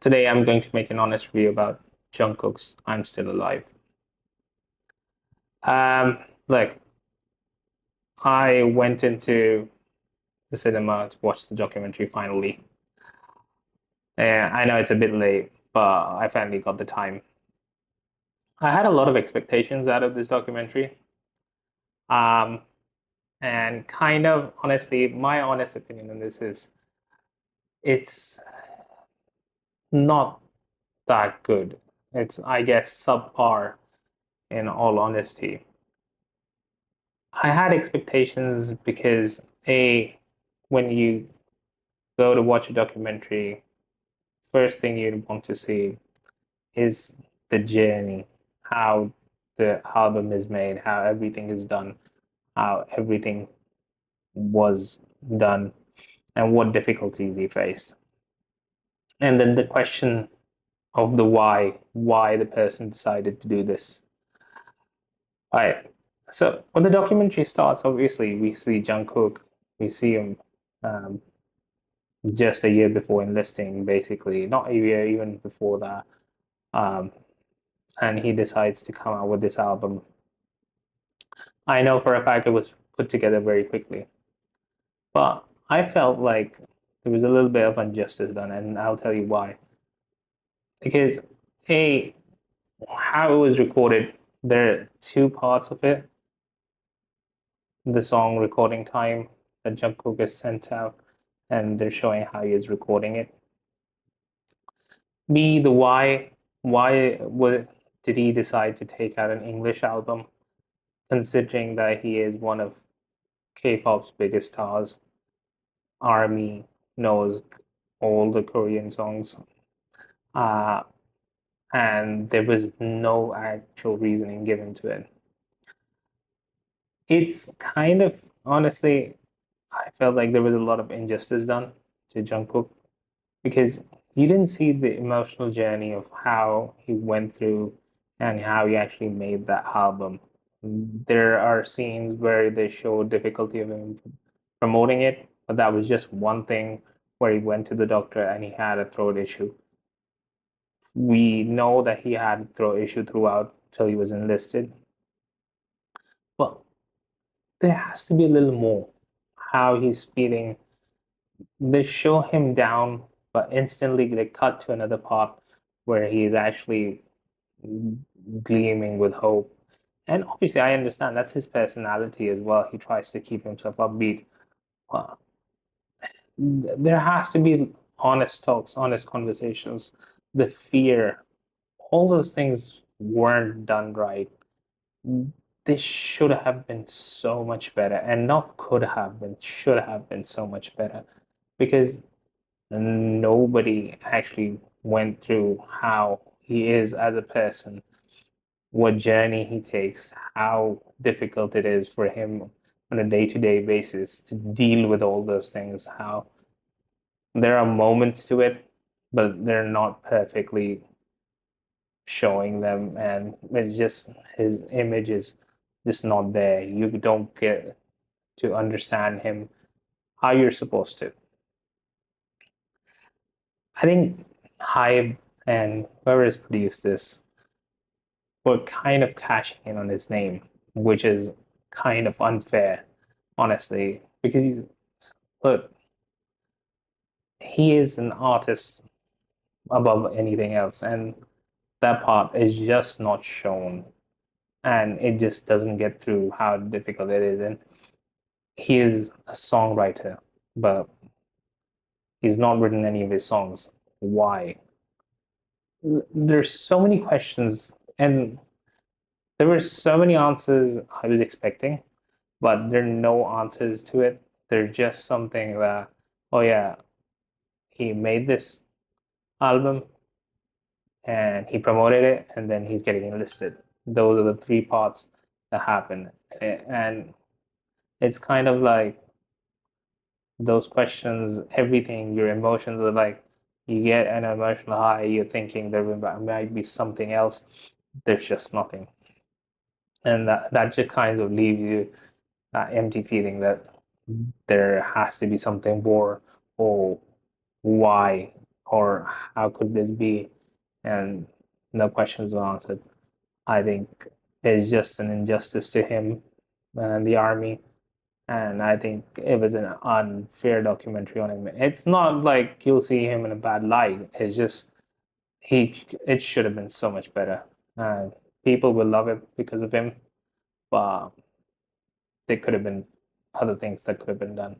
Today I'm going to make an honest review about Jung Kook's I'm Still Alive. Um, look, I went into the cinema to watch the documentary finally. And I know it's a bit late, but I finally got the time. I had a lot of expectations out of this documentary. Um, and kind of honestly, my honest opinion on this is it's not that good. It's, I guess, subpar in all honesty. I had expectations because A, when you go to watch a documentary, first thing you'd want to see is the journey, how the album is made, how everything is done, how everything was done, and what difficulties he faced. And then the question of the why the person decided to do this. All right. So when the documentary starts, obviously we see Jung Kook, we see him um, just a year before enlisting, basically, not a year, even before that. Um, and he decides to come out with this album. I know for a fact it was put together very quickly, but I felt like there was a little bit of injustice done, and I'll tell you why. Because, A, how it was recorded, there are two parts of it. The song recording time that Jungkook is sent out, and they're showing how he is recording it. B, the why. Did he decide to take out an English album, considering that he is one of K-pop's biggest stars? Army knows all the Korean songs, uh, and there was no actual reasoning given to it. It's kind of honestly, I felt like there was a lot of injustice done to Jungkook because you didn't see the emotional journey of how he went through and how he actually made that album. There are scenes where they show difficulty of him promoting it, but that was just one thing where he went to the doctor and he had a throat issue. We know that he had a throat issue throughout till he was enlisted, but there has to be a little more how he's feeling. They show him down, but instantly they cut to another part where he is actually gleaming with hope. And obviously, I understand that's his personality as well. He tries to keep himself upbeat. Uh, there has to be honest talks, honest conversations. The fear, all those things weren't done right. This should have been so much better, and not could have been, should have been so much better because nobody actually went through how he is as a person, what journey he takes, how difficult it is for him on a day-to-day basis to deal with all those things, how there are moments to it, but they're not perfectly showing them, and it's just his image is just not there. You don't get to understand him how you're supposed to. I think Hybe and whoever has produced this were kind of cashing in on his name, which is kind of unfair, honestly, because look, he is an artist above anything else, and that part is just not shown, and it just doesn't get through how difficult it is. And he is a songwriter, but he's not written any of his songs. Why? There's so many questions, and there were so many answers I was expecting, but there are no answers to it. They're just something that, oh yeah, he made this album and he promoted it, and then he's getting enlisted. Those are the three parts that happen. And it's kind of like those questions, everything, your emotions are like, you get an emotional high, you're thinking there might be something else. There's just nothing. And that just kind of leaves you that empty feeling that there has to be something more, or why? or how could this be? And no questions were answered. I think it's just an injustice to him and the army. And I think it was an unfair documentary on him. It's not like you'll see him in a bad light. It's just it should have been so much better. Uh, People will love it because of him, but there could have been other things that could have been done.